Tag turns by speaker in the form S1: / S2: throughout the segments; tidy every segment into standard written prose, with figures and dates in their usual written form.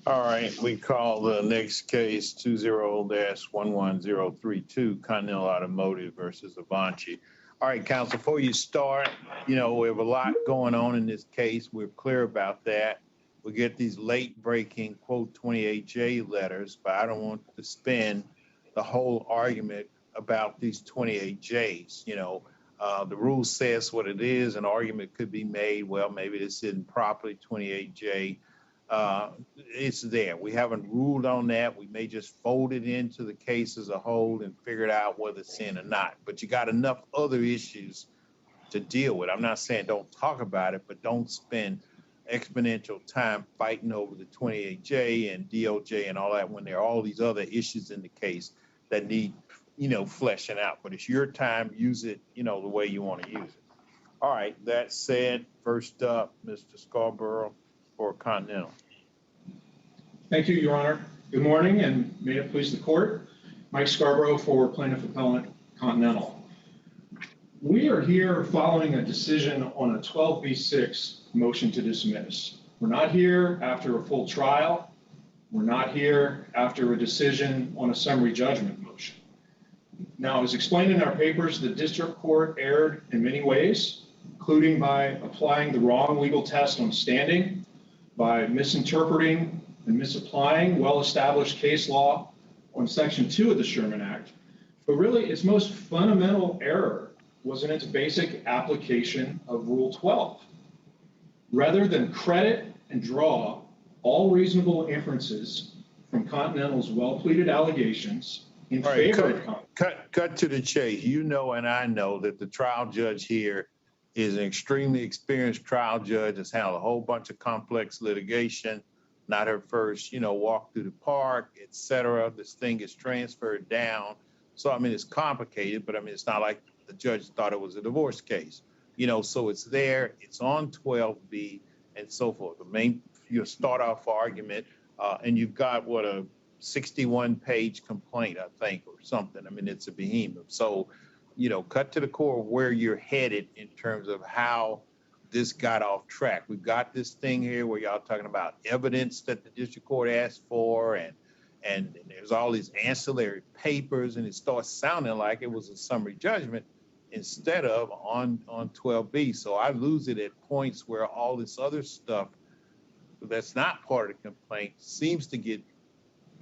S1: All right, we call the next case 20-11032 Continental Automotive versus Avanci. All right, counsel, before you start, we have a lot going on in this case. We're clear about that. We get these late breaking quote 28J letters, but I don't want to spend the whole argument about these 28Js. The rule says what it is. An argument could be made, well, maybe this isn't properly 28J. It's there. We haven't ruled on that. We may just fold it into the case as a whole and figure it out whether it's in or not. But you got enough other issues to deal with. I'm not saying don't talk about it, but don't spend exponential time fighting over the 28J and DOJ and all that when there are all these other issues in the case that need, fleshing out. But it's your time. Use it, the way you want to use it. All right. That said, first up, Mr. Scarborough for Continental.
S2: Thank you, Your Honor. Good morning, and may it please the court. Mike Scarborough for Plaintiff Appellant Continental. We are here following a decision on a 12B6 motion to dismiss. We're not here after a full trial. We're not here after a decision on a summary judgment motion. Now, as explained in our papers, the district court erred in many ways, including by applying the wrong legal test on standing, by misinterpreting and misapplying well-established case law on Section 2 of the Sherman Act. But really, its most fundamental error was in its basic application of Rule 12. Rather than credit and draw all reasonable inferences from Continental's well-pleaded allegations in favor of Continental.
S1: Cut to the chase. You know and I know that the trial judge here is an extremely experienced trial judge, has handled a whole bunch of complex litigation, not her first, walk through the park, et cetera. This thing is transferred down. So, it's complicated, but it's not like the judge thought it was a divorce case. So it's there, it's on 12B and so forth. The main, start off argument, and you've got a 61-page complaint, I think, or something. It's a behemoth. So, cut to the core of where you're headed in terms of how this got off track. We've got this thing here where y'all talking about evidence that the district court asked for, and there's all these ancillary papers, and it starts sounding like it was a summary judgment instead of on 12B. So I lose it at points where all this other stuff that's not part of the complaint seems to get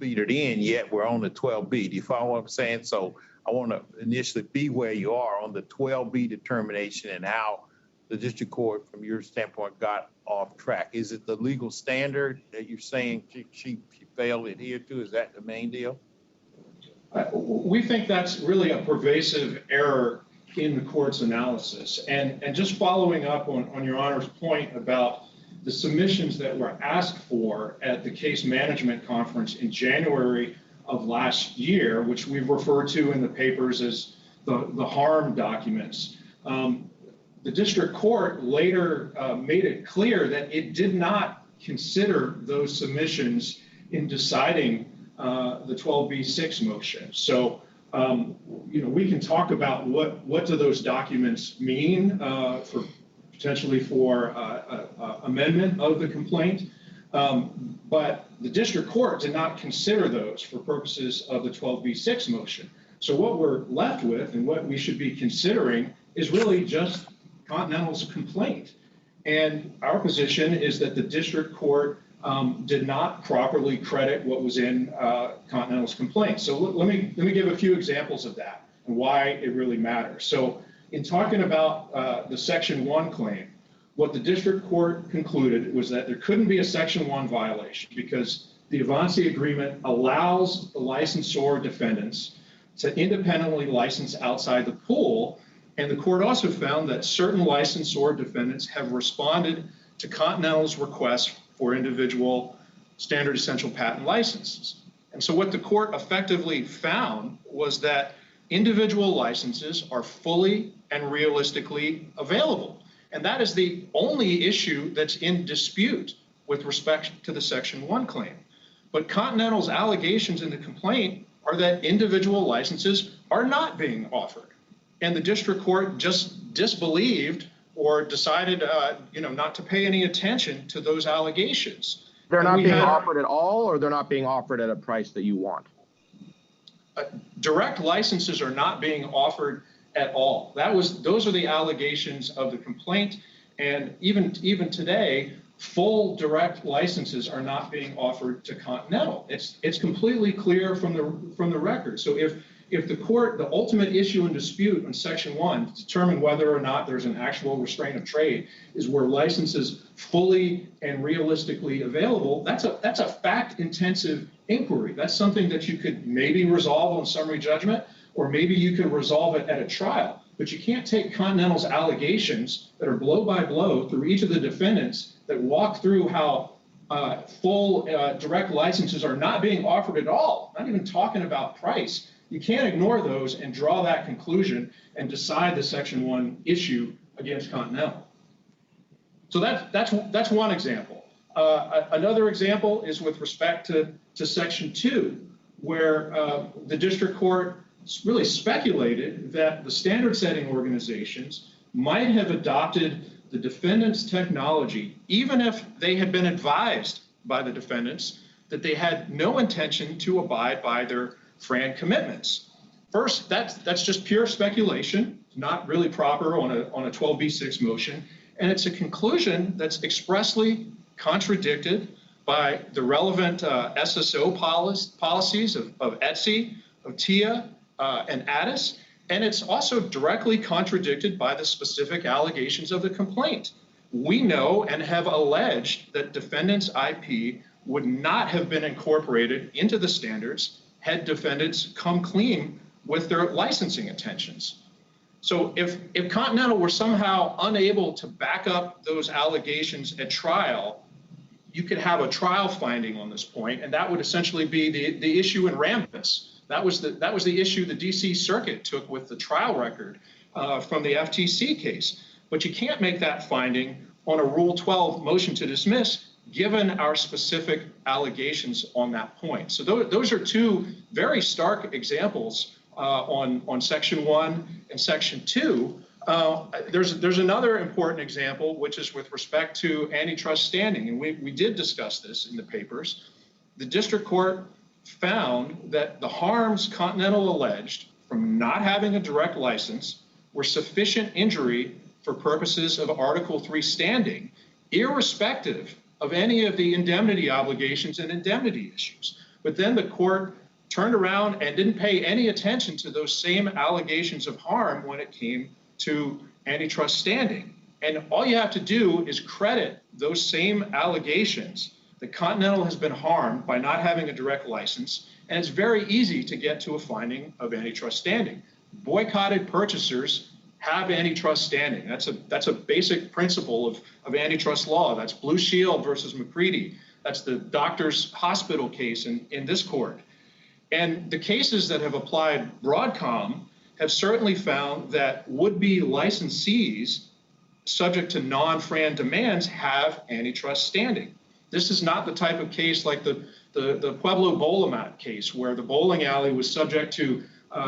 S1: feedered in, yet we're on the 12B. Do you follow what I'm saying? So I want to initially be where you are on the 12B determination and how the district court, from your standpoint, got off track. Is it the legal standard that you're saying she failed to adhere to? Is that the main deal?
S2: We think that's really a pervasive error in the court's analysis. And just following up on Your Honor's point about the submissions that were asked for at the case management conference in January of last year, which we've referred to in the papers as the harm documents. The district court later made it clear that it did not consider those submissions in deciding the 12B6 motion. So, we can talk about what do those documents mean potentially for amendment of the complaint, but the district court did not consider those for purposes of the 12B6 motion. So what we're left with and what we should be considering is really just Continental's complaint. And our position is that the district court did not properly credit what was in Continental's complaint. So let me give a few examples of that and why it really matters. So in talking about the Section 1 claim, what the district court concluded was that there couldn't be a Section 1 violation because the Avanci agreement allows the licensor defendants to independently license outside the pool. And the court also found that certain licensor defendants have responded to Continental's request for individual standard essential patent licenses. And so what the court effectively found was that individual licenses are fully and realistically available. And that is the only issue that's in dispute with respect to the Section 1 claim. But Continental's allegations in the complaint are that individual licenses are not being offered. And the district court just disbelieved or decided not to pay any attention to those allegations.
S3: They're not being offered at all, or they're not being offered at a price that you want?
S2: Direct licenses are not being offered at all. Those are the allegations of the complaint. And even today, full direct licenses are not being offered to Continental. It's completely clear from the record. So if the court, the ultimate issue in dispute on Section 1 to determine whether or not there's an actual restraint of trade is where licenses fully and realistically available, that's a fact-intensive inquiry. That's something that you could maybe resolve on summary judgment, or maybe you could resolve it at a trial. But you can't take Continental's allegations that are blow by blow through each of the defendants that walk through how full direct licenses are not being offered at all, not even talking about price. You can't ignore those and draw that conclusion and decide the Section 1 issue against Continental. So that's one example. Another example is with respect to Section 2, where the district court really speculated that the standard setting organizations might have adopted the defendant's technology, even if they had been advised by the defendants that they had no intention to abide by their FRAND commitments. First, that's just pure speculation, not really proper on a 12b6 motion, and it's a conclusion that's expressly contradicted by the relevant SSO policies of ETSI, of TIA, and ADIS, and it's also directly contradicted by the specific allegations of the complaint. We know and have alleged that defendants' IP would not have been incorporated into the standards had defendants come clean with their licensing intentions. So if Continental were somehow unable to back up those allegations at trial, you could have a trial finding on this point, and that would essentially be the issue in Rambus. That was the issue the DC Circuit took with the trial record from the FTC case. But you can't make that finding on a Rule 12 motion to dismiss, given our specific allegations on that point. So those are two very stark examples on Section 1 and Section 2. There's another important example, which is with respect to antitrust standing, and we did discuss this in the papers. The district court found that the harms Continental alleged from not having a direct license were sufficient injury for purposes of Article 3 standing, irrespective of any of the indemnity obligations and indemnity issues. But then the court turned around and didn't pay any attention to those same allegations of harm when it came to antitrust standing. And all you have to do is credit those same allegations that Continental has been harmed by not having a direct license, and it's very easy to get to a finding of antitrust standing. Boycotted purchasers have antitrust standing. That's a basic principle of antitrust law. That's Blue Shield versus McCready. That's the Doctors Hospital case in this court. And the cases that have applied Broadcom have certainly found that would-be licensees subject to non-FRAND demands have antitrust standing. This is not the type of case like the Pueblo Bolamat case, where the bowling alley was subject to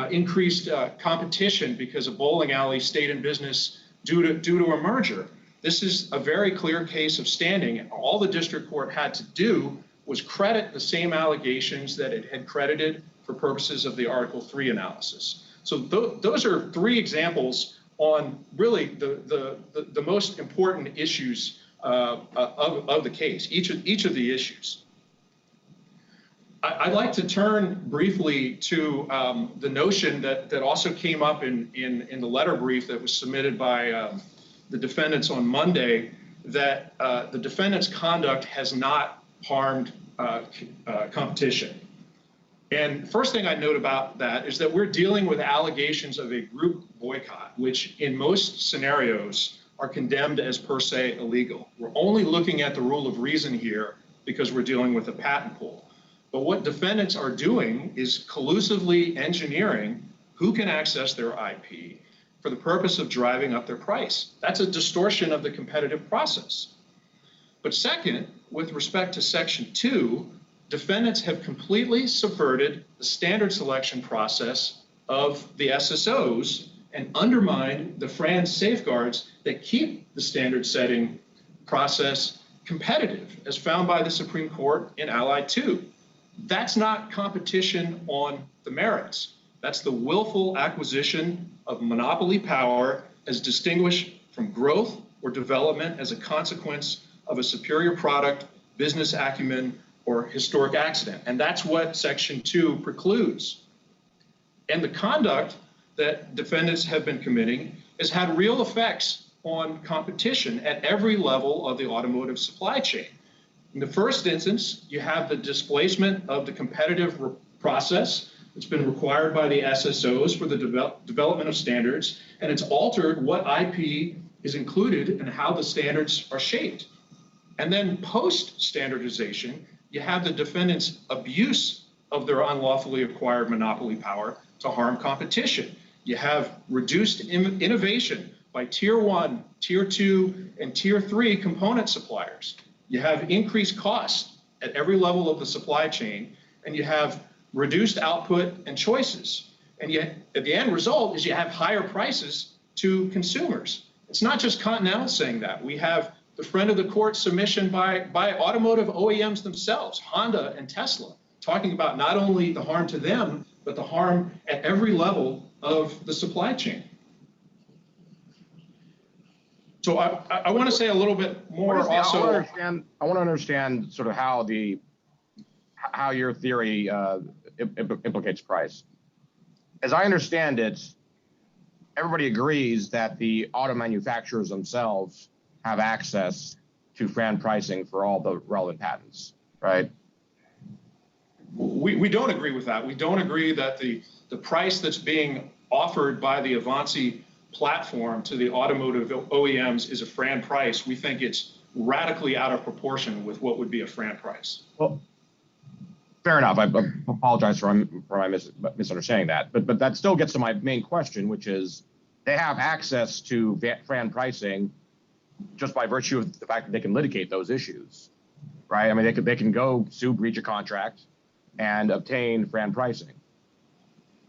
S2: increased competition because a bowling alley stayed in business due to a merger. This is a very clear case of standing, and all the district court had to do was credit the same allegations that it had credited for purposes of the Article 3 analysis. So those are three examples on really the most important issues of the case, each of the issues. I'd like to turn briefly to the notion that also came up in the letter brief that was submitted by the defendants on Monday, that the defendants' conduct has not harmed competition. And first thing I'd note about that is that we're dealing with allegations of a group boycott, which in most scenarios are condemned as per se illegal. We're only looking at the rule of reason here because we're dealing with a patent pool. But what defendants are doing is collusively engineering who can access their IP for the purpose of driving up their price. That's a distortion of the competitive process. But second, with respect to Section 2, defendants have completely subverted the standard selection process of the SSOs and undermined the FRAND safeguards that keep the standard setting process competitive, as found by the Supreme Court in Allied 2. That's not competition on the merits. That's the willful acquisition of monopoly power as distinguished from growth or development as a consequence of a superior product, business acumen, or historic accident. And that's what Section 2 precludes. And the conduct that defendants have been committing has had real effects on competition at every level of the automotive supply chain. In the first instance, you have the displacement of the competitive process that's been required by the SSOs for the development of standards, and it's altered what IP is included and how the standards are shaped. And then post-standardization, you have the defendant's abuse of their unlawfully acquired monopoly power to harm competition. You have reduced innovation by Tier 1, Tier 2, and Tier 3 component suppliers. You have increased costs at every level of the supply chain, and you have reduced output and choices. And yet, at the end result is you have higher prices to consumers. It's not just Continental saying that. We have the friend of the court submission by automotive OEMs themselves, Honda and Tesla, talking about not only the harm to them, but the harm at every level of the supply chain. So I want to say a little bit more also.
S3: I want to understand sort of how your theory implicates price. As I understand it, everybody agrees that the auto manufacturers themselves have access to FRAND pricing for all the relevant patents, right?
S2: We don't agree with that. We don't agree that the price that's being offered by the Avanci platform to the automotive OEMs is a FRAND price. We think it's radically out of proportion with what would be a FRAND price.
S3: Well, fair enough. I apologize for my misunderstanding that. But that still gets to my main question, which is they have access to FRAND pricing just by virtue of the fact that they can litigate those issues, right? I mean, they can go sue breach of contract and obtain FRAND pricing.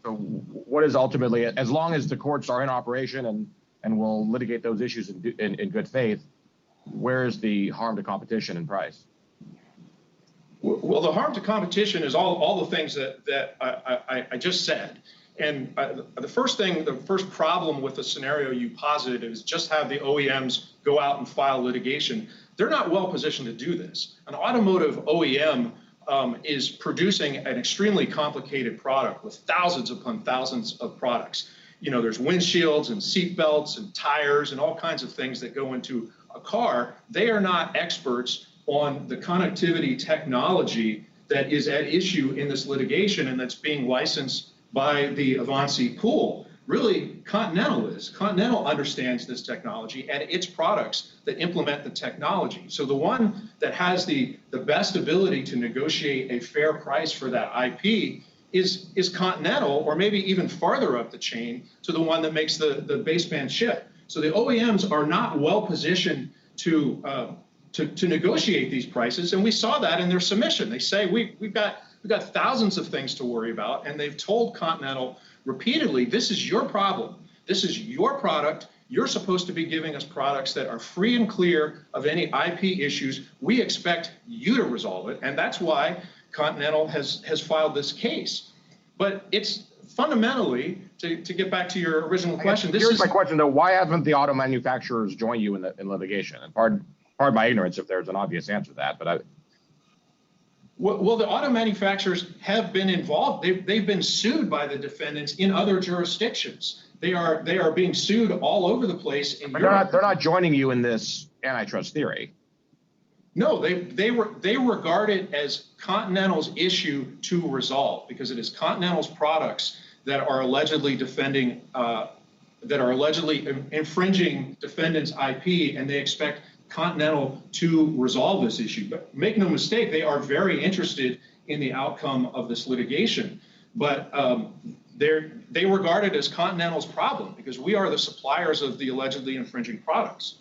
S3: So what is ultimately, as long as the courts are in operation and will litigate those issues in good faith, where is the harm to competition and price?
S2: Well, the harm to competition is all the things that I just said. And the first problem with the scenario you posited is just have the OEMs go out and file litigation. They're not well positioned to do this. An automotive OEM is producing an extremely complicated product with thousands upon thousands of products. You know, there's windshields and seat belts and tires and all kinds of things that go into a car. They are not experts on the connectivity technology that is at issue in this litigation and that's being licensed by the Avanci pool. Really, Continental is. Continental understands this technology and its products that implement the technology. So the one that has the best ability to negotiate a fair price for that IP is Continental, or maybe even farther up the chain to the one that makes the baseband chip. So the OEMs are not well positioned to negotiate these prices, and we saw that in their submission. They say we've got thousands of things to worry about, and they've told Continental repeatedly, this is your problem. This is your product. You're supposed to be giving us products that are free and clear of any IP issues. We expect you to resolve it, and that's why Continental has filed this case. But it's fundamentally, to get back to your original question,
S3: here's my question though: why haven't the auto manufacturers joined you in litigation? And pardon my ignorance if there's an obvious answer to that, but
S2: Well, the auto manufacturers have been involved. They've been sued by the defendants in other jurisdictions. They are being sued all over the place in Europe.
S3: They're not joining you in this antitrust theory.
S2: No, they regard it as Continental's issue to resolve, because it is Continental's products that are allegedly infringing defendants' IP, and they expect Continental to resolve this issue. But make no mistake, they are very interested in the outcome of this litigation. But they regard it as Continental's problem because we are the suppliers of the allegedly infringing products.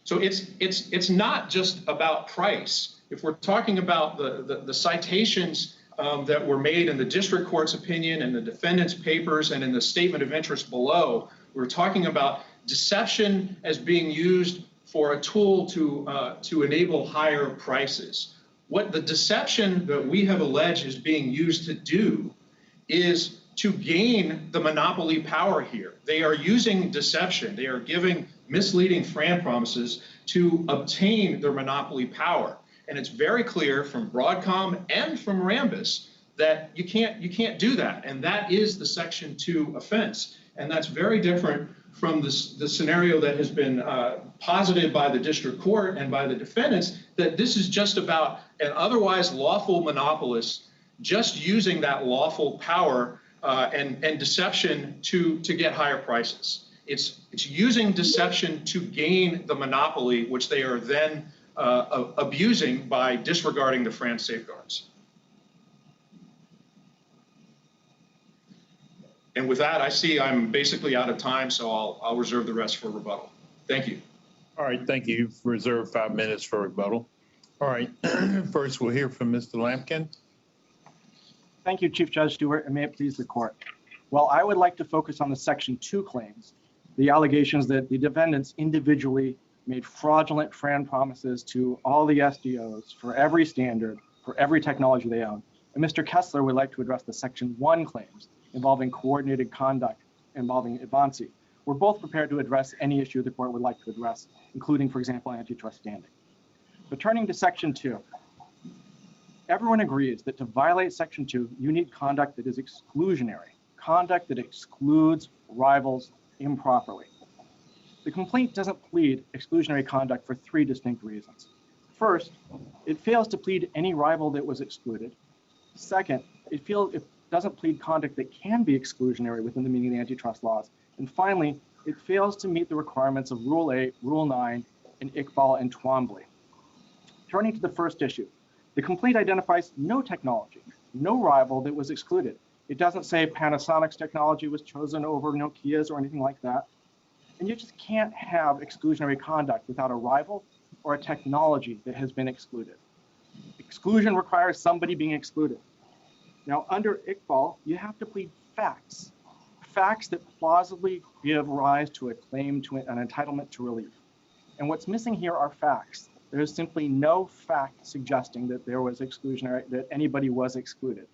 S2: So it's not just about price. If we're talking about the citations that were made in the district court's opinion and the defendant's papers and in the statement of interest below, we're talking about deception as being used for a tool to enable higher prices. What the deception that we have alleged is being used to do is to gain the monopoly power here. They are using deception. They are giving misleading Fran promises to obtain their monopoly power. And it's very clear from Broadcom and from Rambus that you can't do that. And that is the Section 2 offense. And that's very different from the scenario that has been posited by the district court and by the defendants, that this is just about an otherwise lawful monopolist just using that lawful power and deception to get higher prices. It's using deception to gain the monopoly, which they are then abusing by disregarding the Fran safeguards. And with that, I see I'm basically out of time, so I'll reserve the rest for rebuttal. Thank you.
S1: All right, thank you. You've reserved 5 minutes for rebuttal. All right, first we'll hear from Mr. Lamken.
S4: Thank you, Chief Judge Stewart, and may it please the court. Well, I would like to focus on the Section 2 claims, the allegations that the defendants individually made fraudulent Fran promises to all the SDOs for every standard, for every technology they own. And Mr. Kessler would like to address the Section 1 claims involving coordinated conduct involving Avanci. We're both prepared to address any issue the court would like to address, including, for example, antitrust standing. But turning to Section 2, everyone agrees that to violate Section 2, you need conduct that is exclusionary, conduct that excludes rivals improperly. The complaint doesn't plead exclusionary conduct for 3 distinct reasons. First, it fails to plead any rival that was excluded. Second, it doesn't plead conduct that can be exclusionary within the meaning of the antitrust laws. And finally, it fails to meet the requirements of Rule 8, Rule 9, and Iqbal and Twombly. Turning to the first issue, the complaint identifies no technology, no rival that was excluded. It doesn't say Panasonic's technology was chosen over Nokia's or anything like that. And you just can't have exclusionary conduct without a rival or a technology that has been excluded. Exclusion requires somebody being excluded. Now, under Iqbal, you have to plead facts, facts that plausibly give rise to a claim to an entitlement to relief. And what's missing here are facts. There is simply no fact suggesting that there was exclusionary, that anybody was excluded.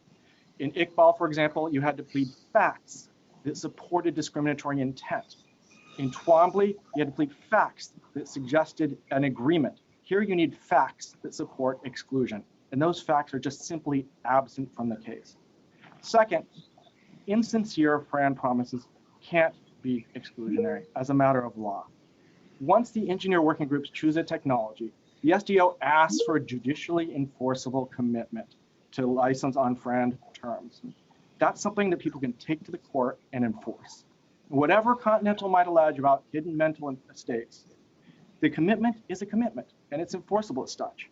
S4: In Iqbal, for example, you had to plead facts that supported discriminatory intent. In Twombly, you had to plead facts that suggested an agreement. Here you need facts that support exclusion, and those facts are just simply absent from the case. Second, insincere Fran promises can't be exclusionary as a matter of law. Once the engineer working groups choose a technology, the SDO asks for a judicially enforceable commitment to license on Fran terms. That's something that people can take to the court and enforce. Whatever Continental might allege about hidden mental estates, the commitment is a commitment, and it's enforceable as such.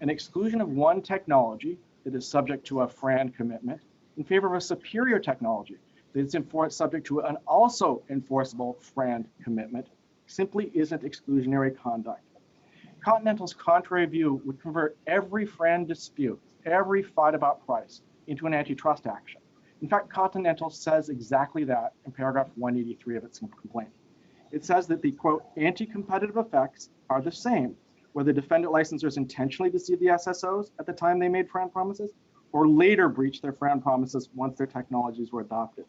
S4: An exclusion of one technology that is subject to a Fran commitment in favor of a superior technology that is subject to an also enforceable Fran commitment simply isn't exclusionary conduct. Continental's contrary view would convert every Fran dispute, every fight about price, into an antitrust action. In fact, Continental says exactly that in paragraph 183 of its complaint. It says that the, quote, anti-competitive effects are the same, whether defendant licensors intentionally deceived the SSOs at the time they made Fran promises or later breached their Fran promises once their technologies were adopted.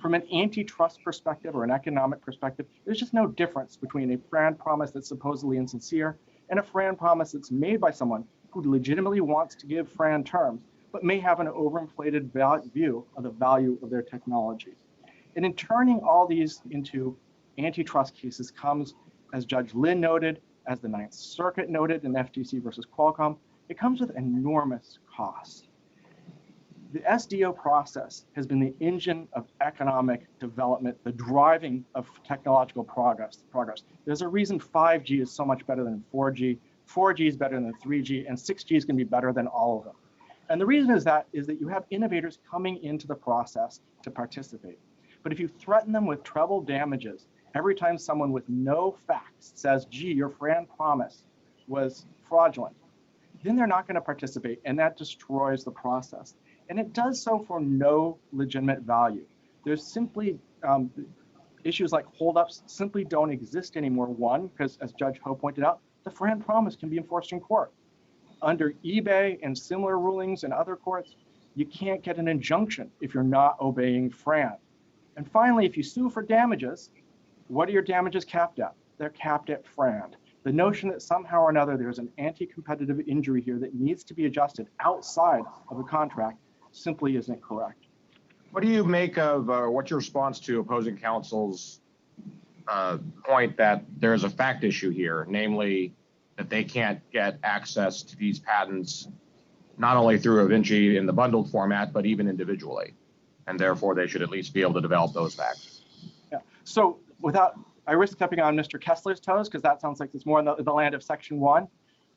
S4: From an antitrust perspective or an economic perspective, there's just no difference between a Fran promise that's supposedly insincere and a Fran promise that's made by someone who legitimately wants to give Fran terms, but may have an overinflated view of the value of their technology. And in turning all these into antitrust cases comes, as Judge Lynn noted, as the Ninth Circuit noted in FTC versus Qualcomm, it comes with enormous costs. The SDO process has been the engine of economic development, the driving of technological progress. There's a reason 5G is so much better than 4G, 4G is better than 3G, and 6G is going to be better than all of them. And the reason is that you have innovators coming into the process to participate. But if you threaten them with treble damages every time someone with no facts says, gee, your Fran promise was fraudulent, then they're not going to participate, and that destroys the process. And it does so for no legitimate value. There's simply, issues like holdups simply don't exist anymore. One, because as Judge Ho pointed out, the Fran promise can be enforced in court. Under eBay and similar rulings in other courts, you can't get an injunction if you're not obeying Fran. And finally, if you sue for damages, what are your damages capped at? They're capped at Fran. The notion that somehow or another there's an anti-competitive injury here that needs to be adjusted outside of a contract simply isn't correct.
S3: What do you make of, what's your response to opposing counsel's point that there's a fact issue here, namely that they can't get access to these patents not only through Avanci in the bundled format, but even individually, and therefore they should at least be able to develop those facts?
S4: Yeah. So I risk stepping on Mr. Kessler's toes because that sounds like it's more in the land of Section 1.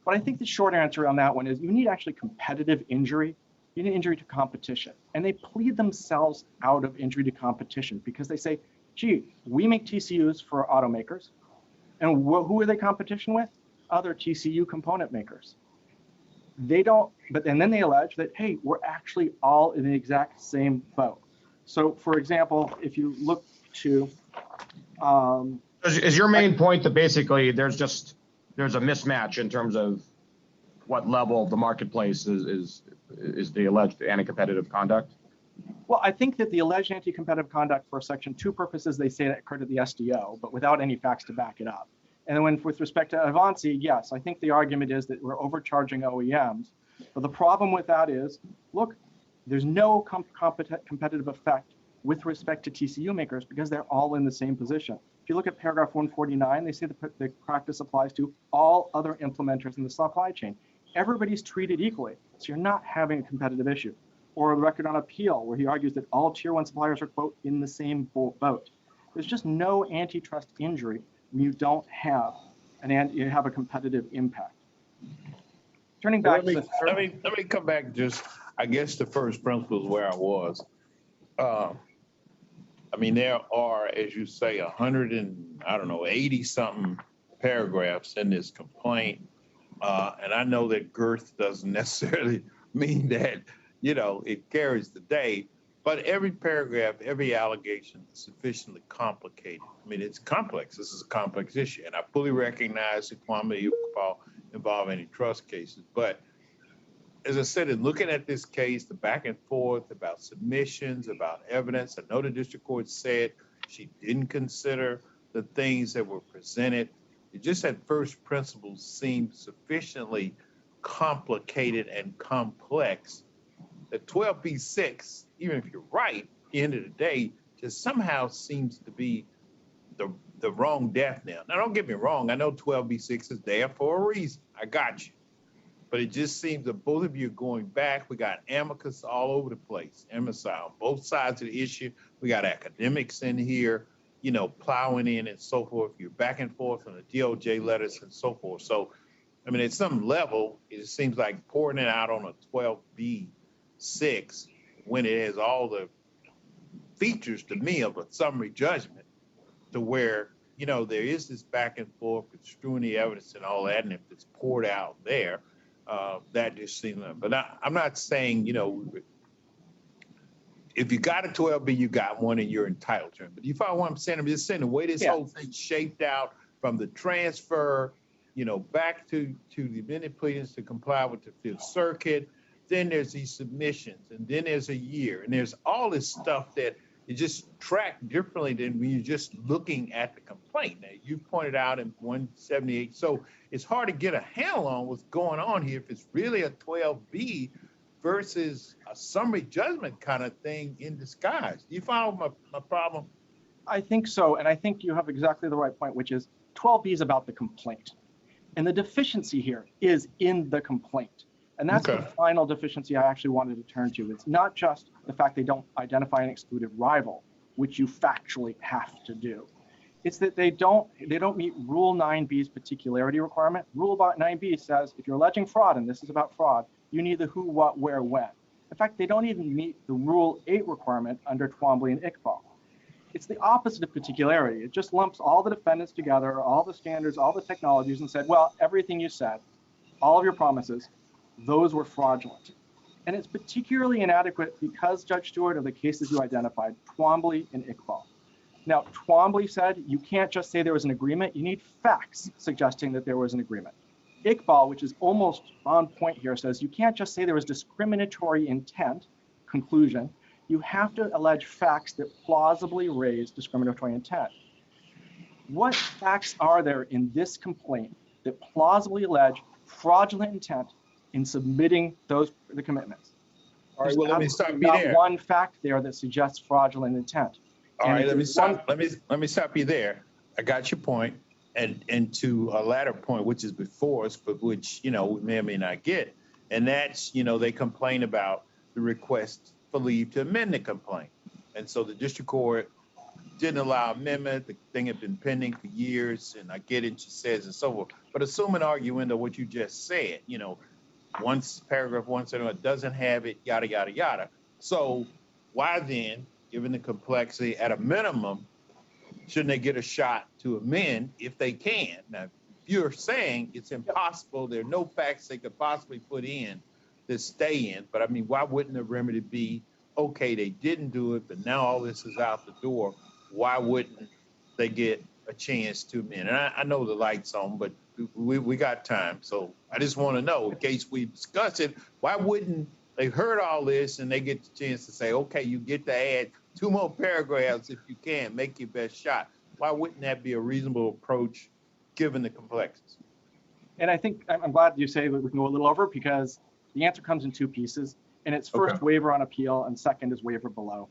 S4: But I think the short answer on that one is you need actually competitive injury. You need injury to competition. And they plead themselves out of injury to competition because they say, gee, we make TCUs for automakers. And who are they competition with? Other TCU component makers. They don't, and then they allege that, hey, we're actually all in the exact same boat. So for example, if you look to,
S3: Is your main point that basically there's a mismatch in terms of what level of the marketplace is the alleged anti-competitive conduct?
S4: Well, I think that the alleged anti-competitive conduct for Section 2 purposes, they say that occurred at the SDO, but without any facts to back it up. And then with respect to Avanci, yes, I think the argument is that we're overcharging OEMs. But the problem with that is, look, there's no competitive effect with respect to TCU makers because they're all in the same position. If you look at paragraph 149, they say the practice applies to all other implementers in the supply chain. Everybody's treated equally, so you're not having a competitive issue. Or the record on appeal, where he argues that all tier 1 suppliers are, quote, in the same boat. There's just no antitrust injury when you don't have you have a competitive impact. Turning back
S1: let me come back just, I guess, the first principles where I was. I mean, there are, as you say, 80 something paragraphs in this complaint. And I know that girth doesn't necessarily mean that, it carries the day, but every paragraph, every allegation is sufficiently complicated. I mean, it's complex. This is a complex issue. And I fully recognize the quantity involve any trust cases. But as I said, in looking at this case, the back and forth about submissions, about evidence, I know the district court said she didn't consider the things that were presented. It just at first principles seemed sufficiently complicated and complex that 12b-6, even if you're right, at the end of the day, just somehow seems to be the wrong death knell. Now, don't get me wrong. I know 12b-6 is there for a reason. I got you. But it just seems that both of you are going back. We got amicus all over the place, amicus on both sides of the issue. We got academics in here, plowing in and so forth. You're back and forth on the DOJ letters and so forth. So, I mean, at some level, it seems like pouring it out on a 12b-6 when it has all the features to me of a summary judgment to where, there is this back and forth, construing the evidence and all that. And if it's poured out there, that just seems, but I'm not saying, if you got a 12B, you got one and you're entitled to it. But you follow what I'm saying? I'm just saying the way this whole thing shaped out from the transfer, back to the amended pleadings to comply with the Fifth Circuit. Then there's these submissions, and then there's a year, and there's all this stuff that is just tracked differently than when you're just looking at the complaint. Now, you pointed out in 178, so it's hard to get a handle on what's going on here if it's really a 12B versus a summary judgment kind of thing in disguise. Do you follow my problem?
S4: I think so, and I think you have exactly the right point, which is 12B is about the complaint. And the deficiency here is in the complaint. And that's the final deficiency I actually wanted to turn to. It's not just the fact they don't identify an excluded rival, which you factually have to do. It's that they don't meet Rule 9B's particularity requirement. Rule 9B says if you're alleging fraud, and this is about fraud, you need the who, what, where, when. In fact, they don't even meet the Rule 8 requirement under Twombly and Iqbal. It's the opposite of particularity. It just lumps all the defendants together, all the standards, all the technologies, and said, well, everything you said, all of your promises, those were fraudulent. And it's particularly inadequate because, Judge Stewart, of the cases you identified, Twombly and Iqbal. Now, Twombly said you can't just say there was an agreement. You need facts suggesting that there was an agreement. Iqbal, which is almost on point here, says you can't just say there was discriminatory intent, conclusion. You have to allege facts that plausibly raise discriminatory intent. What facts are there in this complaint that plausibly allege fraudulent intent in submitting the commitments?
S1: All right, well, let me stop you
S4: Not
S1: there.
S4: one fact there that suggests fraudulent intent.
S1: All
S4: And
S1: right,
S4: if
S1: let me
S4: there's one-
S1: stop. Let me stop you there. I got your point, and to a latter point, which is before us, but which we may or may not get, and that's they complain about the request for leave to amend the complaint, and so the district court didn't allow amendment. The thing had been pending for years, and I get it. She says and so forth. But assuming arguendo what you just said, paragraph 171 doesn't have it, yada yada yada. So why then, given the complexity, at a minimum, shouldn't they get a shot to amend if they can? Now, if you're saying it's impossible, there are no facts they could possibly put in to stay in, but I mean, why wouldn't the remedy be, okay, they didn't do it, but now all this is out the door, why wouldn't they get a chance to amend? And I know the light's on, but we got time, so I just want to know, in case we discuss it, why wouldn't they heard all this and they get the chance to say, okay, you get to add 2 more paragraphs if you can, make your best shot. Why wouldn't that be a reasonable approach given the complexities?
S4: And I think I'm glad you say that we can go a little over, because the answer comes in 2 pieces. And it's first waiver on appeal, and second is waiver below,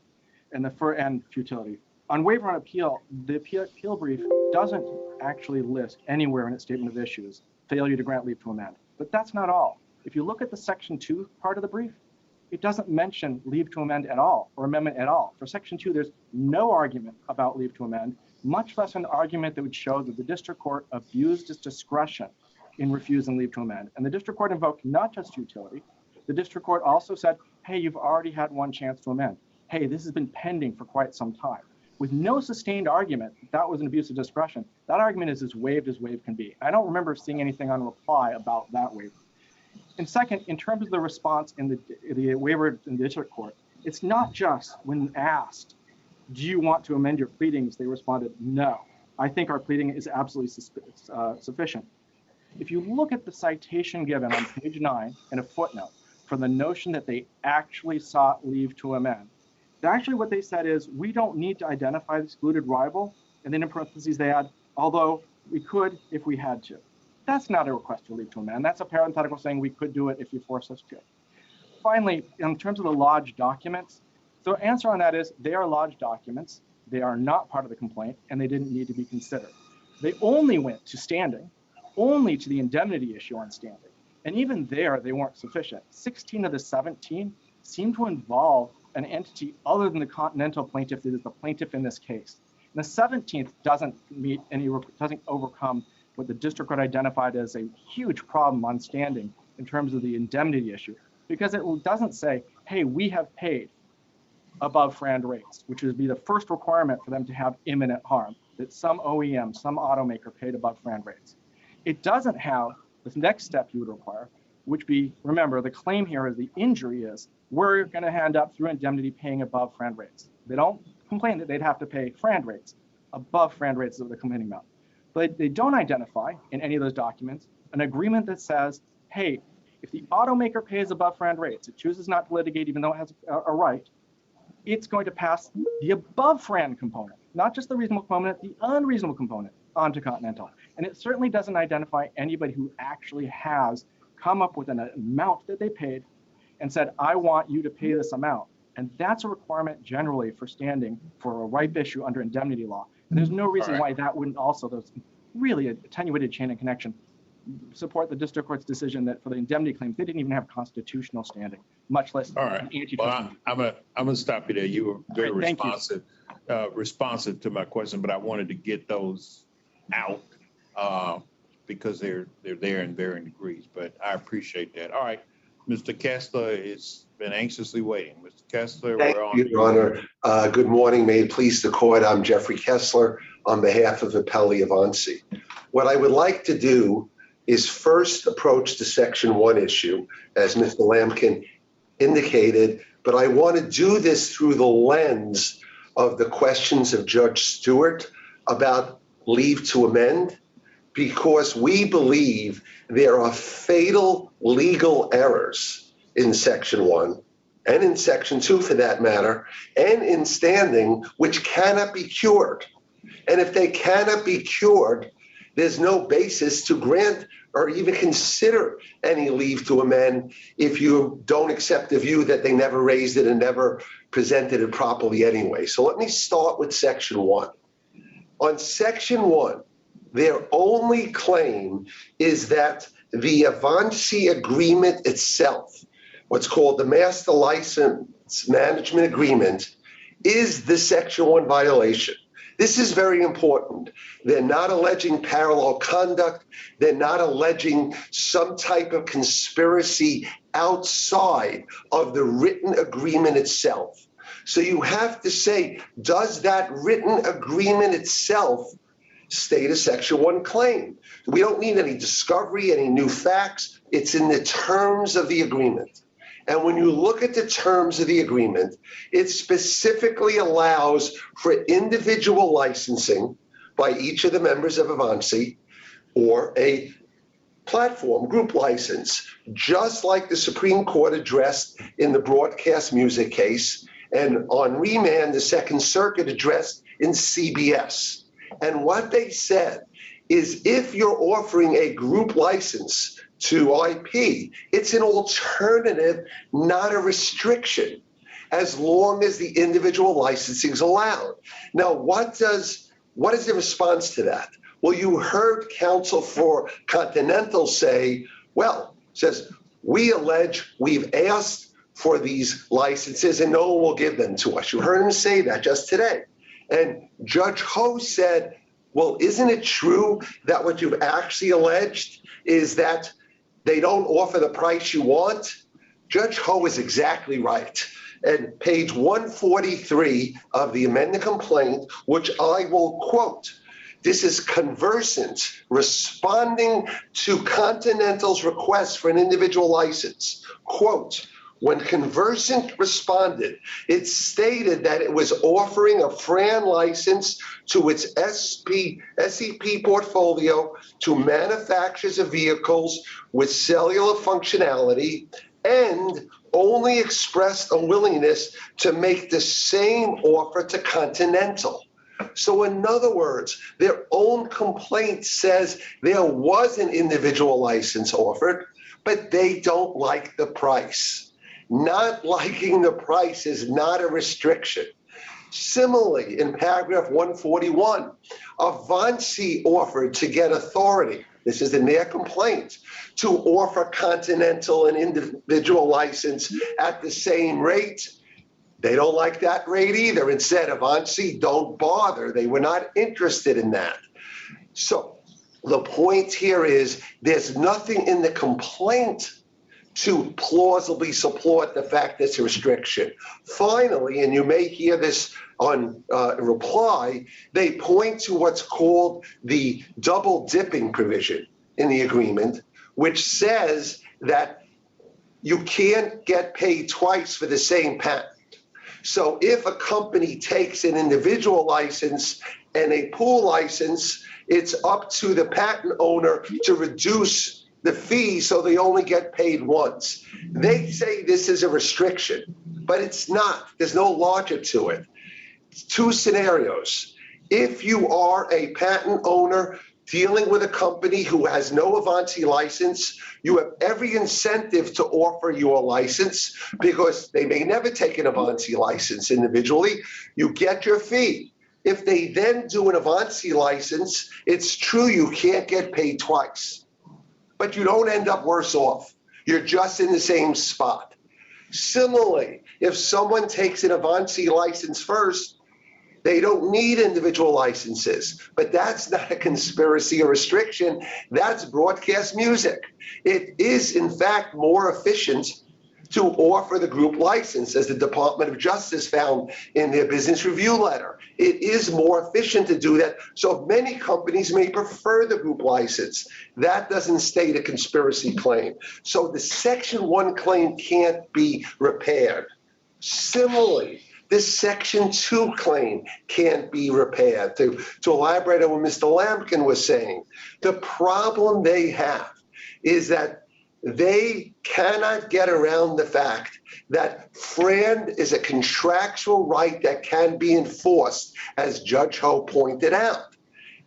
S4: and and futility. On waiver on appeal, the appeal brief doesn't actually list anywhere in its statement of issues failure to grant leave to amend. But that's not all. If you look at the section 2 part of the brief, it doesn't mention leave to amend at all, or amendment at all. For section 2, there's no argument about leave to amend, much less an argument that would show that the district court abused its discretion in refusing leave to amend. And the district court invoked not just futility. The district court also said, hey, you've already had one chance to amend. Hey, this has been pending for quite some time. With no sustained argument that was an abuse of discretion, that argument is as waive can be. I don't remember seeing anything on reply about that waiver. And second, in terms of the response in the waiver in the district court, it's not just when asked, do you want to amend your pleadings, they responded, no. I think our pleading is absolutely sufficient. If you look at the citation given on page 9 in a footnote for the notion that they actually sought leave to amend, actually what they said is, we don't need to identify the excluded rival, and then in parentheses they add, although we could if we had to. That's not a request for leave to amend. That's a parenthetical saying we could do it if you force us to. Finally, in terms of the lodged documents, the answer on that is they are lodged documents. They are not part of the complaint, and they didn't need to be considered. They only went to standing, only to the indemnity issue on standing. And even there, they weren't sufficient. 16 of the 17 seem to involve an entity other than the Continental plaintiff that is the plaintiff in this case. And the 17th doesn't overcome what the district court identified as a huge problem on standing in terms of the indemnity issue, because it doesn't say, hey, we have paid above FRAND rates, which would be the first requirement for them to have imminent harm, that some OEM, some automaker paid above FRAND rates. It doesn't have the next step you would require, which be, remember, the claim here is the injury is, we're going to end up through indemnity paying above FRAND rates. They don't complain that they'd have to pay FRAND rates, above FRAND rates of the complaining amount. But they don't identify in any of those documents an agreement that says, hey, if the automaker pays above FRAND rates, it chooses not to litigate even though it has a right, it's going to pass the above FRAND component, not just the reasonable component, the unreasonable component onto Continental. And it certainly doesn't identify anybody who actually has come up with an amount that they paid and said, I want you to pay this amount. And that's a requirement generally for standing for a ripe issue under indemnity law. And there's no reason why that wouldn't also, those really attenuated chain of connection, support the district court's decision that for the indemnity claims, they didn't even have constitutional standing, much less antitrust.
S1: Well, I'm gonna stop you there. You were very responsive to my question, but I wanted to get those out because they're there in varying degrees. But I appreciate that. All right, Mr. Kessler has been anxiously waiting. Mr. Kessler,
S5: Thank
S1: we're on.
S5: you, Your Honor. Good morning. May it please the court. I'm Jeffrey Kessler on behalf of Appellee Avanci. What I would like to do is first approach the Section 1 issue, as Mr. Lamken indicated, but I want to do this through the lens of the questions of Judge Stewart about leave to amend, because we believe there are fatal legal errors in Section 1 and in Section 2 for that matter, and in standing, which cannot be cured. And if they cannot be cured, there's no basis to grant or even consider any leave to amend if you don't accept the view that they never raised it and never presented it properly anyway. So let me start with Section 1. On Section 1, their only claim is that the Avanci agreement itself, what's called the Master License Management Agreement, is the Section 1 violation. This is very important. They're not alleging parallel conduct. They're not alleging some type of conspiracy outside of the written agreement itself. So you have to say, does that written agreement itself state a Section 1 claim? We don't need any discovery, any new facts. It's in the terms of the agreement. And when you look at the terms of the agreement, it specifically allows for individual licensing by each of the members of Avanci or a platform group license, just like the Supreme Court addressed in the broadcast music case, and on remand, the Second Circuit addressed in CBS. And what they said is if you're offering a group license to IP, it's an alternative, not a restriction, as long as the individual licensing is allowed. Now, what is the response to that? Well, you heard counsel for Continental say, we allege we've asked for these licenses and no one will give them to us. You heard him say that just today. And Judge Ho said, well, isn't it true that what you've actually alleged is that they don't offer the price you want? Judge Ho is exactly right. And page 143 of the amended complaint, which I will quote, this is Conversant responding to Continental's request for an individual license. Quote, when Conversant responded, it stated that it was offering a FRAN license to its SEP portfolio to manufacturers of vehicles with cellular functionality and only expressed a willingness to make the same offer to Continental. So in other words, their own complaint says there was an individual license offered, but they don't like the price. Not liking the price is not a restriction. Similarly, in paragraph 141, Avanci offered to get authority, this is in their complaint, to offer Continental an individual license at the same rate. They don't like that rate either and said, Avanci, don't bother. They were not interested in that. So the point here is there's nothing in the complaint to plausibly support the fact that it's a restriction. Finally, and you may hear this on reply, they point to what's called the double dipping provision in the agreement, which says that you can't get paid twice for the same patent. So if a company takes an individual license and a pool license, it's up to the patent owner to reduce the fee so they only get paid once. They say this is a restriction, but it's not. There's no logic to it. Two scenarios. If you are a patent owner dealing with a company who has no Avanci license, you have every incentive to offer your license because they may never take an Avanci license individually. You get your fee. If they then do an Avanci license, it's true you can't get paid twice, but you don't end up worse off. You're just in the same spot. Similarly, if someone takes an Avanci license first, they don't need individual licenses, but that's not a conspiracy or restriction. That's broadcast music. It is, in fact, more efficient to offer the group license, as the Department of Justice found in their business review letter. It is more efficient to do that. So many companies may prefer the group license. That doesn't state a conspiracy claim. So the Section 1 claim can't be repaired. Similarly, This Section 2 claim can't be repaired. To elaborate on what Mr. Lamken was saying, the problem they have is that they cannot get around the fact that FRAND is a contractual right that can be enforced, as Judge Ho pointed out.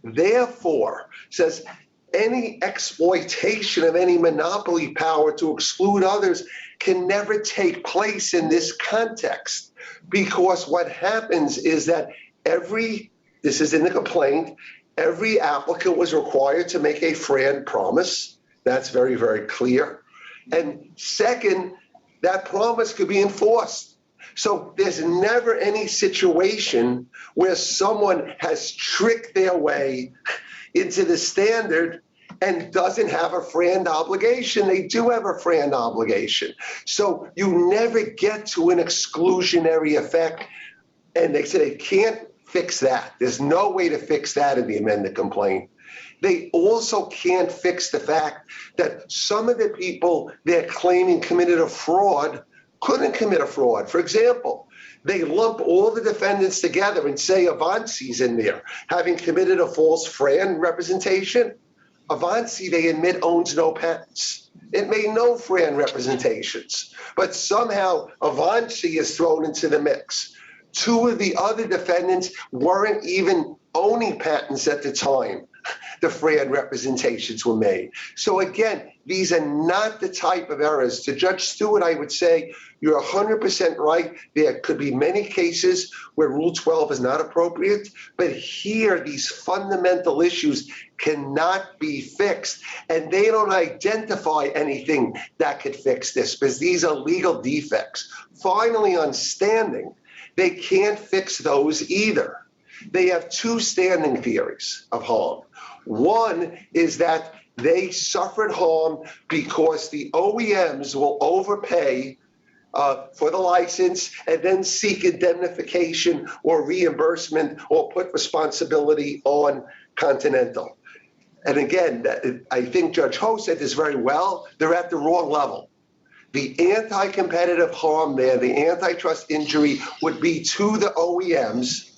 S5: Therefore, says any exploitation of any monopoly power to exclude others can never take place in this context, because what happens is that this is in the complaint, every applicant was required to make a FRAND promise. That's very, very clear. And second, that promise could be enforced. So there's never any situation where someone has tricked their way into the standard and doesn't have a FRAND obligation. They do have a FRAND obligation. So you never get to an exclusionary effect. And they say they can't fix that. There's no way to fix that in the amended complaint. They also can't fix the fact that some of the people they're claiming committed a fraud couldn't commit a fraud. For example, they lump all the defendants together and say Avanci's in there, having committed a false FRAND representation. Avanci, they admit, owns no patents. It made no FRAND representations, but somehow Avanci is thrown into the mix. Two of the other defendants weren't even owning patents at the time the FRAND representations were made. So again, these are not the type of errors. To Judge Stewart, I would say you're 100% right. There could be many cases where Rule 12 is not appropriate, but here these fundamental issues cannot be fixed, and they don't identify anything that could fix this because these are legal defects. Finally, on standing, they can't fix those either. They have two standing theories of harm. One is that they suffered harm because the OEMs will overpay for the license and then seek indemnification or reimbursement or put responsibility on Continental. And again, I think Judge Ho said this very well. They're at the wrong level. The anti-competitive harm there, the antitrust injury, would be to the OEMs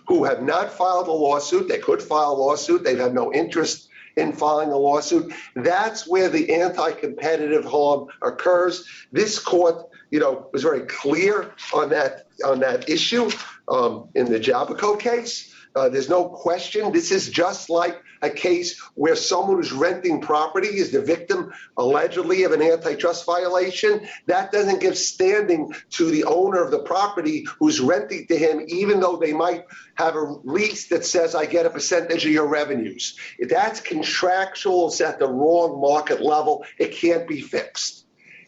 S5: who have not filed a lawsuit. They could file a lawsuit. They've had no interest in filing a lawsuit. That's where the anti-competitive harm occurs. This court, was very clear on that issue in the Jabico case. There's no question. This is just like a case where someone who's renting property is the victim, allegedly, of an antitrust violation. That doesn't give standing to the owner of the property who's renting to him, even though they might have a lease that says, I get a percentage of your revenues. If that's contractual, it's at the wrong market level. It can't be fixed.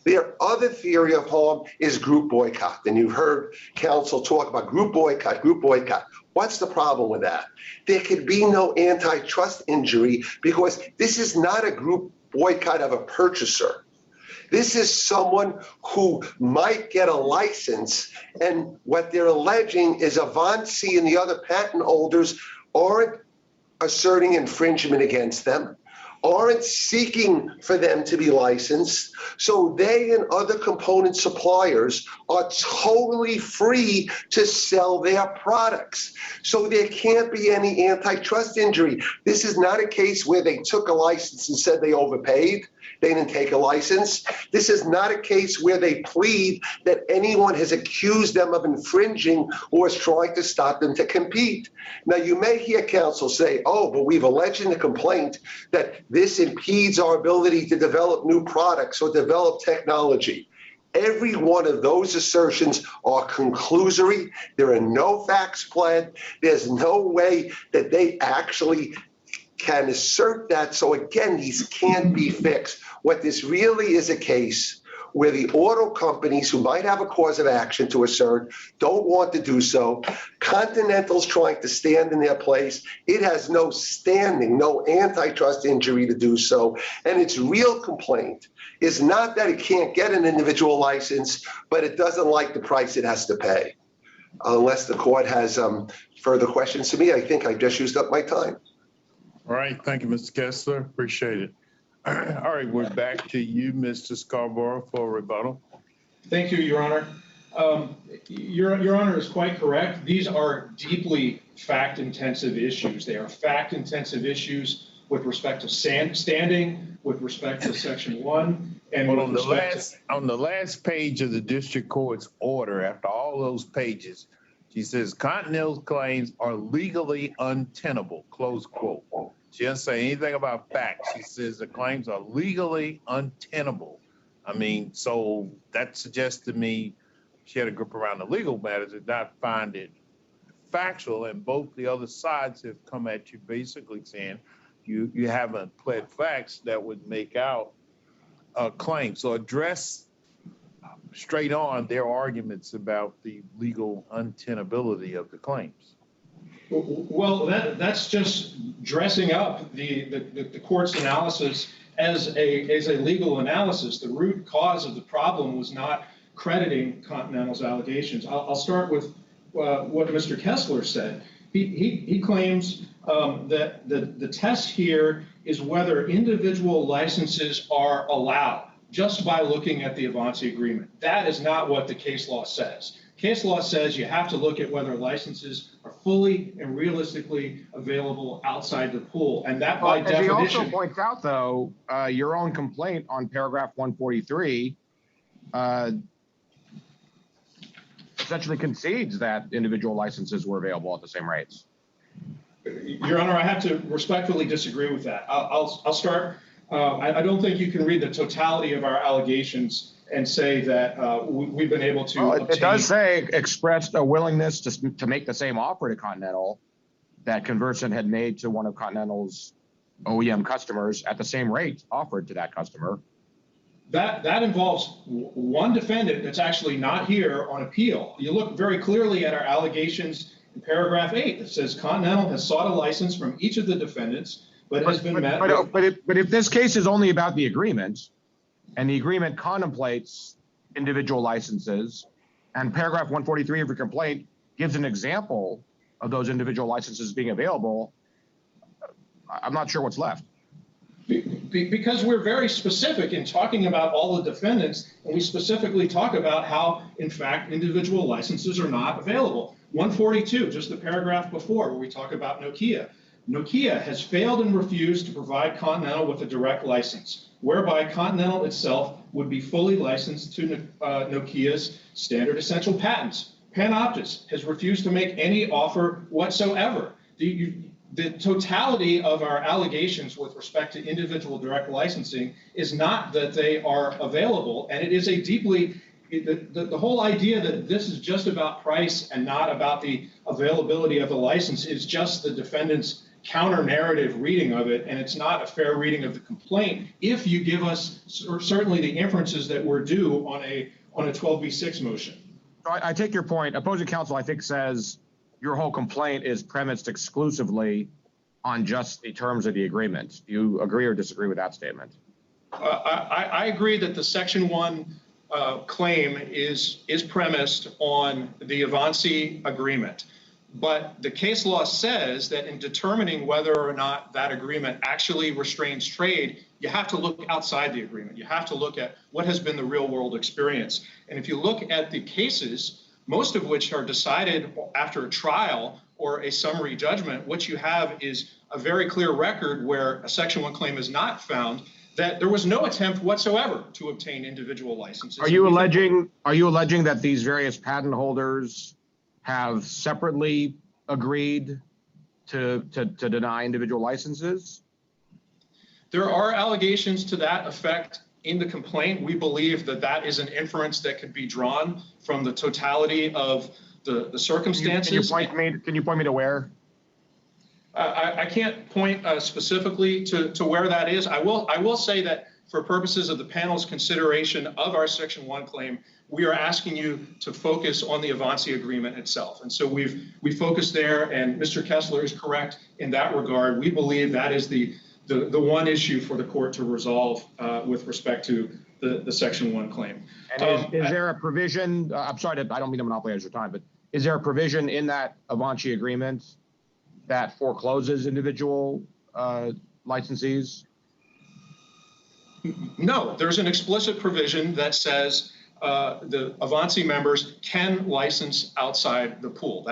S5: Their other theory of harm is group boycott. And you've heard counsel talk about group boycott, group boycott. What's the problem with that? There could be no antitrust injury because this is not a group boycott of a purchaser. This is someone who might get a license, and what they're alleging is Avanci and the other patent holders aren't asserting infringement against them, aren't seeking for them to be licensed, so they and other component suppliers are totally free to sell their products. So there can't be any antitrust injury. This is not a case where they took a license and said they overpaid. They didn't take a license. This is not a case where they plead that anyone has accused them of infringing or is trying to stop them to compete. Now, you may hear counsel say, oh, but we've alleged in the complaint that this impedes our ability to develop new products or develop technology. Every one of those assertions are conclusory. There are no facts pled. There's no way that they actually can assert that. So again, these can't be fixed. What this really is a case where the auto companies who might have a cause of action to assert don't want to do so. Continental's trying to stand in their place. It has no standing, no antitrust injury to do so. And its real complaint is not that it can't get an individual license, but it doesn't like the price it has to pay. Unless the court has further questions to me, I think I've just used up my time.
S1: All right. Thank you, Mr. Kessler. Appreciate it. All right. We're back to you, Mr. Scarborough, for rebuttal.
S2: Thank you, Your Honor. Your Honor is quite correct. These are deeply fact-intensive issues. They are fact-intensive issues with respect to standing, with respect to Section 1, and
S1: But
S2: with
S1: on the last page of the district court's order, after all those pages, she says Continental's claims are legally untenable, close quote. She doesn't say anything about facts. She says the claims are legally untenable. I mean, so that suggests to me she had a grip around the legal matters and not find it factual. And both the other sides have come at you basically saying you haven't pled facts that would make out a claim. So address straight on their arguments about the legal untenability of the claims.
S2: Well, that's just dressing up the court's analysis as a legal analysis. The root cause of the problem was not crediting Continental's allegations. I'll start with what Mr. Kessler said. He claims that the test here is whether individual licenses are allowed just by looking at the Avanci agreement. That is not what the case law says. Case law says you have to look at whether licenses are fully and realistically available outside the pool. And that by definition—
S3: He also points out, though, your own complaint on paragraph 143 essentially concedes that individual licenses were available at the same rates.
S2: Your Honor, I have to respectfully disagree with that. I'll start. I don't think you can read the totality of our allegations and say that we've been able to obtain—
S3: It does say expressed a willingness to make the same offer to Continental that Conversant had made to one of Continental's OEM customers at the same rate offered to that customer.
S2: That involves one defendant that's actually not here on appeal. You look very clearly at our allegations in paragraph 8 that says Continental has sought a license from each of the defendants, but has been met.
S3: But if this case is only about the agreement, and the agreement contemplates individual licenses, and paragraph 143 of your complaint gives an example of those individual licenses being available, I'm not sure what's left.
S2: Because we're very specific in talking about all the defendants, and we specifically talk about how, in fact, individual licenses are not available. 142, just the paragraph before, where we talk about Nokia. Nokia has failed and refused to provide Continental with a direct license, whereby Continental itself would be fully licensed to Nokia's standard essential patents. Panoptis has refused to make any offer whatsoever. The totality of our allegations with respect to individual direct licensing is not that they are available, and it is a deeply— the whole idea that this is just about price and not about the availability of the license is just the defendant's counter-narrative reading of it, and it's not a fair reading of the complaint if you give us certainly the inferences that we're due on a 12b6 motion.
S3: I take your point. Opposing counsel, I think, says your whole complaint is premised exclusively on just the terms of the agreement. Do you agree or disagree with that statement?
S2: I agree that the Section 1 claim is premised on the Avanci agreement. But the case law says that in determining whether or not that agreement actually restrains trade, you have to look outside the agreement. You have to look at what has been the real world experience. And if you look at the cases, most of which are decided after a trial or a summary judgment, what you have is a very clear record where a Section 1 claim is not found, that there was no attempt whatsoever to obtain individual licenses.
S3: Are you alleging that these various patent holders have separately agreed to deny individual licenses?
S2: There are allegations to that effect in the complaint. We believe that that is an inference that could be drawn from the totality of the circumstances.
S3: Can you point me to where?
S2: I can't point specifically to where that is. I will say that for purposes of the panel's consideration of our Section 1 claim, we are asking you to focus on the Avanci agreement itself. And so we focused there, and Mr. Kessler is correct in that regard. We believe that is the one issue for the court to resolve with respect to the Section 1 claim.
S3: And is there a provision, I'm sorry, I don't mean to monopolize your time, but is there a provision in that Avanci agreement that forecloses individual licensees?
S2: No, there's an explicit provision that says the Avanci members can license outside the pool.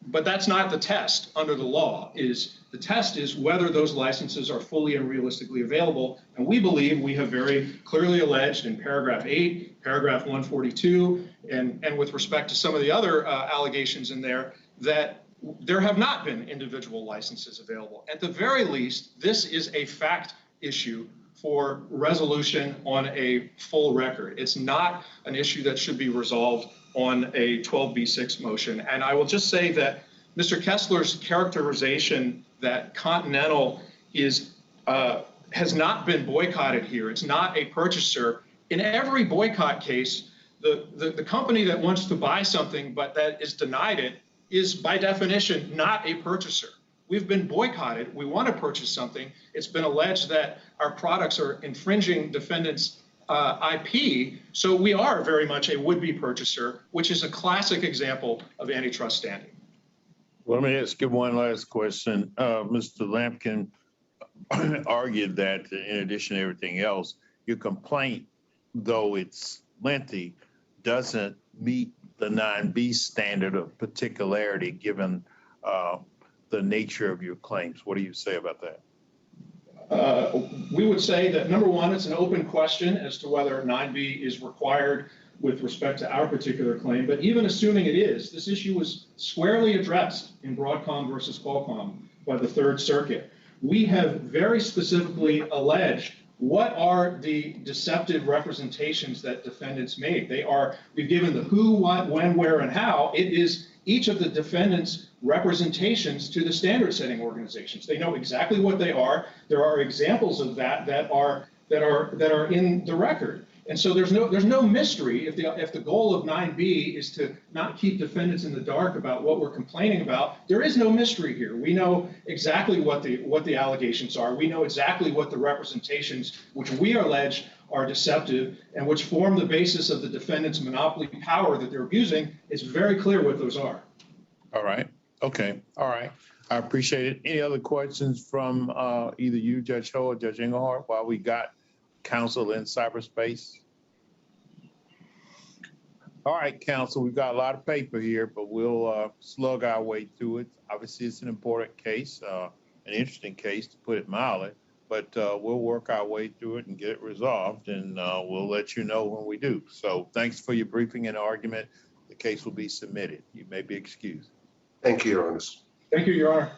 S2: But that's not the test under the law. The test is whether those licenses are fully and realistically available. And we believe we have very clearly alleged in paragraph 8, paragraph 142, and with respect to some of the other allegations in there, that there have not been individual licenses available. At the very least, this is a fact issue for resolution on a full record. It's not an issue that should be resolved on a 12b6 motion. And I will just say that Mr. Kessler's characterization that Continental has not been boycotted here, it's not a purchaser. In every boycott case, the company that wants to buy something but that is denied it is by definition not a purchaser. We've been boycotted. We want to purchase something. It's been alleged that our products are infringing defendants' IP, so we are very much a would-be purchaser, which is a classic example of antitrust standing.
S1: Well, let me ask you one last question. Mr. Lamken argued that in addition to everything else, your complaint, though it's lengthy, doesn't meet the 9B standard of particularity given the nature of your claims. What do you say about that?
S2: We would say that, number one, it's an open question as to whether 9B is required with respect to our particular claim. But even assuming it is, this issue was squarely addressed in Broadcom versus Qualcomm by the Third Circuit. We have very specifically alleged what are the deceptive representations that defendants made. We've given the who, what, when, where, and how. It is each of the defendants' representations to the standard setting organizations. They know exactly what they are. There are examples of that are in the record. And so there's no mystery if the goal of 9B is to not keep defendants in the dark about what we're complaining about. There is no mystery here. We know exactly what the allegations are. We know exactly what the representations which we allege are deceptive and which form the basis of the defendant's monopoly power that they're abusing. It's very clear what those are.
S1: All right. Okay. All right. I appreciate it. Any other questions from either you, Judge Ho, or Judge Engelhardt, while we got counsel in cyberspace? All right, counsel, we've got a lot of paper here, but we'll slug our way through it. Obviously, it's an important case, an interesting case, to put it mildly, but we'll work our way through it and get it resolved, and we'll let you know when we do. So thanks for your briefing and argument. The case will be submitted. You may be excused.
S5: Thank you, Your Honor.
S2: Thank you, Your Honor.